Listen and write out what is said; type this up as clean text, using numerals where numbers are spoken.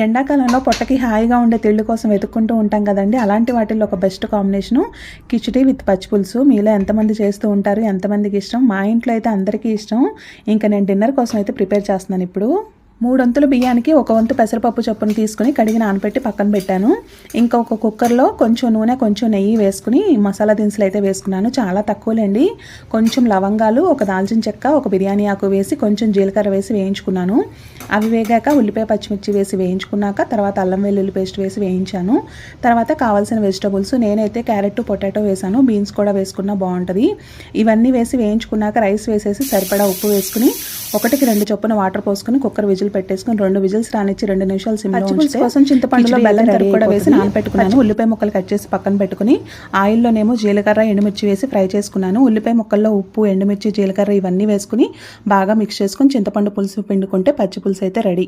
ఎండాకాలంలో పొట్టకి హాయిగా ఉండే తిళ్ళు కోసం వెతుక్కుంటూ ఉంటాం కదండి. అలాంటి వాటిల్లో ఒక బెస్ట్ కాంబినేషను కిచిడి విత్ పచ్చిపులుసు. మీలో ఎంతమంది చేస్తూ ఉంటారు, ఎంతమందికి ఇష్టం? మా ఇంట్లో అయితే అందరికీ ఇష్టం. ఇంకా నేను డిన్నర్ కోసం అయితే ప్రిపేర్ చేస్తున్నాను ఇప్పుడు. 3 వంతుల బియ్యానికి 1 వంతు పెసరపప్పు చొప్పున తీసుకుని కడిగి నానబెట్టి పక్కన పెట్టాను. ఇంకా ఒక కుక్కర్లో కొంచెం నూనె, కొంచెం నెయ్యి వేసుకుని మసాలా దినుసులు అయితే వేసుకున్నాను. చాలా తక్కువలేండి. కొంచెం లవంగాలు, ఒక దాల్చిన చెక్క, ఒక బిర్యానీ ఆకు వేసి కొంచెం జీలకర్ర వేసి వేయించుకున్నాను. అవి వేగాక ఉల్లిపాయ పచ్చిమిర్చి వేసి వేయించుకున్నాక తర్వాత అల్లం వెల్లుల్లి పేస్ట్ వేసి వేయించాను. తర్వాత కావాల్సిన వెజిటబుల్స్ నేనైతే క్యారెట్, పొటాటో వేసాను. బీన్స్ కూడా వేసుకున్నా బాగుంటుంది. ఇవన్నీ వేసి వేయించుకున్నాక రైస్ వేసేసి సరిపడా ఉప్పు వేసుకుని 1కి 2 చొప్పున వాటర్ పోసుకుని కుక్కర్ విజిల్ పెట్టేసుకుని 2 విజిల్స్ రానిచ్చి 2 నిమిషాలు సిమ్లో ఉంచితే కోసం చింతపండులో బెల్లం తరుగు కూడా వేసి నానబెట్టుకున్నాను. ఉల్లిపాయ ముక్కలు కట్ చేసి పక్కన పెట్టుకుని ఆయిల్లోనేమో జీలకర్ర, ఎండుమిర్చి వేసి ఫ్రై చేసుకున్నాను. ఉల్లిపాయ ముక్కల్లో ఉప్పు, ఎండుమిర్చి, జీలకర్ర ఇవన్నీ వేసుకుని బాగా మిక్స్ చేసుకుని చింతపండు పులుసు పిండుకుంటే పచ్చి పులుసు అయితే రెడీ.